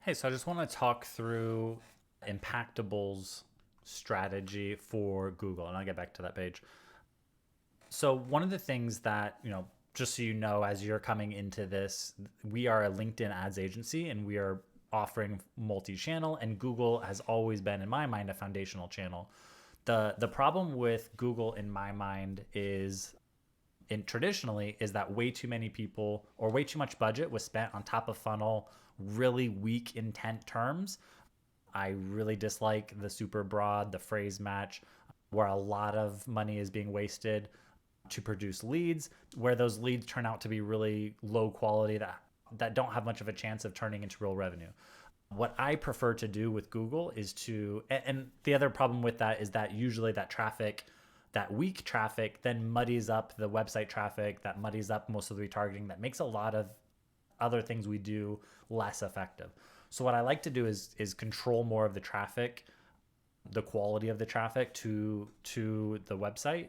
Hey, so I just want to talk through Impactable's strategy for Google, and I'll get back to that page. So, one of the things that, just so you know, as you're coming into this, we are a LinkedIn ads agency and we are offering multi channel, and Google has always been, in my mind, a foundational channel. The problem with Google, in my mind, is traditionally is that way too many people or way too much budget was spent on top of funnel, really weak intent terms. I really dislike the super broad, the phrase match, where a lot of money is being wasted to produce leads, where those leads turn out to be really low quality that don't have much of a chance of turning into real revenue. What I prefer to do with Google is and the other problem with that is that usually that traffic, that weak traffic, then muddies up the website traffic, that muddies up most of the retargeting, that makes a lot of other things we do less effective. So what I like to do is control more of the traffic, the quality of the traffic to the website.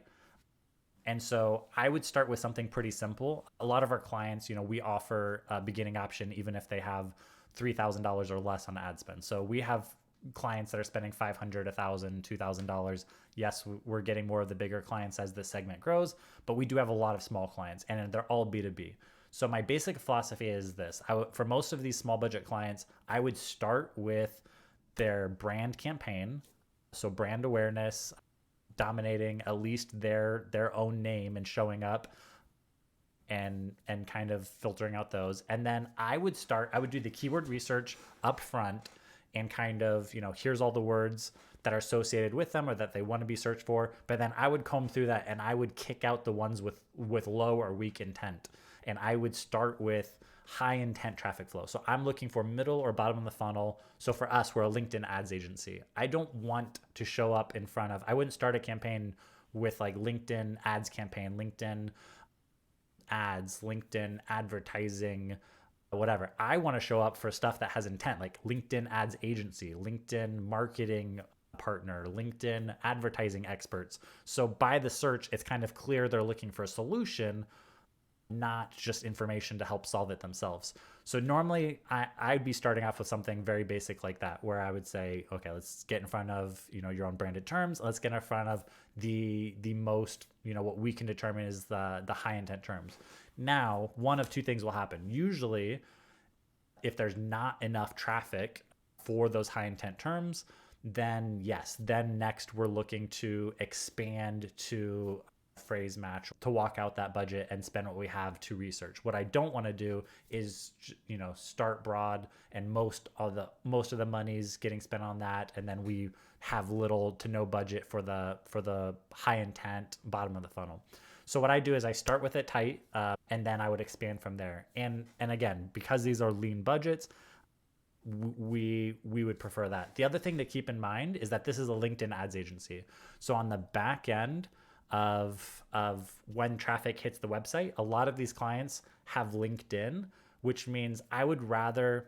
And so I would start with something pretty simple. A lot of our clients, we offer a beginning option even if they have $3,000 or less on ad spend. So we have clients that are spending 500, 1,000, $2,000. Yes, we're getting more of the bigger clients as the segment grows, but we do have a lot of small clients and they're all B2B. So my basic philosophy is this. For most of these small budget clients, I would start with their brand campaign. So brand awareness, dominating at least their own name and showing up and kind of filtering out those. And then I would do the keyword research up front and kind of, here's all the words that are associated with them or that they want to be searched for. But then I would comb through that and I would kick out the ones with low or weak intent. And I would start with high intent traffic flow. So I'm looking for middle or bottom of the funnel. So for us, we're a LinkedIn ads agency. I don't want to show up in front of, I wouldn't start a campaign with like LinkedIn ads campaign, LinkedIn ads, LinkedIn advertising, whatever. I want to show up for stuff that has intent, like LinkedIn ads agency, LinkedIn marketing partner, LinkedIn advertising experts. So by the search, it's kind of clear they're looking for a solution, not just information to help solve it themselves. So normally I'd be starting off with something very basic like that, where I would say, okay, let's get in front of, your own branded terms. Let's get in front of the most, what we can determine is the high intent terms. Now, one of two things will happen. Usually, if there's not enough traffic for those high intent terms, then yes, then next we're looking to expand to phrase match to walk out that budget and spend what we have to research. What I don't want to do is start broad and most of the money's getting spent on that, and then we have little to no budget for the high intent bottom of the funnel. So what I do is I start with it tight, and then I would expand from there. And again, because these are lean budgets, we would prefer that. The other thing to keep in mind is that this is a LinkedIn ads agency. So on the back end of when traffic hits the website, a lot of these clients have LinkedIn, which means I would rather,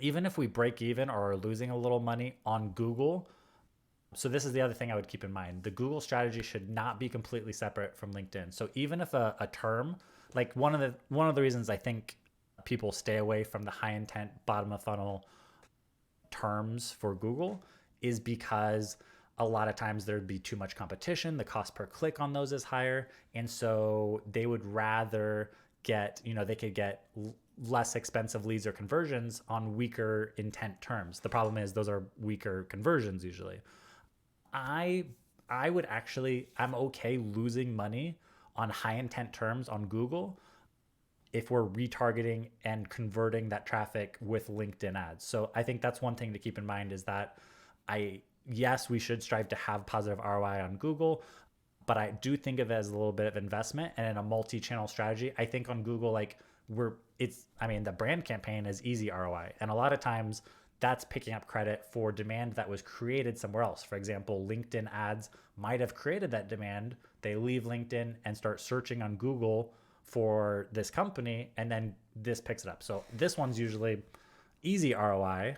even if we break even or are losing a little money on Google. So this is the other thing I would keep in mind. The Google strategy should not be completely separate from LinkedIn. So even if a term, like one of the reasons I think people stay away from the high intent bottom of funnel terms for Google is because a lot of times there'd be too much competition. The cost per click on those is higher. And so they would rather get, they could get less expensive leads or conversions on weaker intent terms. The problem is those are weaker conversions usually. I I would actually, I'm okay losing money on high intent terms on Google if we're retargeting and converting that traffic with LinkedIn ads. So I think that's one thing to keep in mind is that yes, we should strive to have positive ROI on Google, but I do think of it as a little bit of investment, and in a multi-channel strategy, I think on Google, like the brand campaign is easy ROI. And a lot of times that's picking up credit for demand that was created somewhere else. For example, LinkedIn ads might have created that demand. They leave LinkedIn and start searching on Google for this company, and then this picks it up. So this one's usually easy ROI.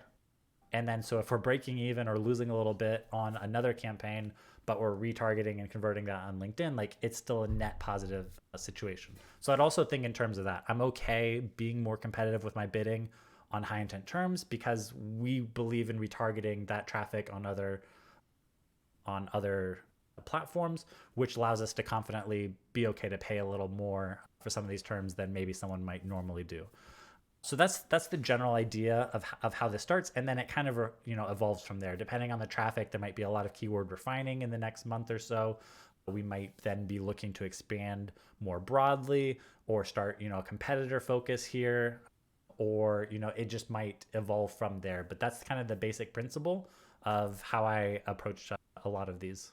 And then so if we're breaking even or losing a little bit on another campaign, but we're retargeting and converting that on LinkedIn, like it's still a net positive situation. So I'd also think in terms of that, I'm okay being more competitive with my bidding on high intent terms because we believe in retargeting that traffic on other platforms, which allows us to confidently be okay to pay a little more for some of these terms than maybe someone might normally do. So that's the general idea of how this starts, and then it kind of evolves from there. Depending on the traffic, there might be a lot of keyword refining in the next month or so. We might then be looking to expand more broadly or start a competitor focus here, or it just might evolve from there. But that's kind of the basic principle of how I approach a lot of these.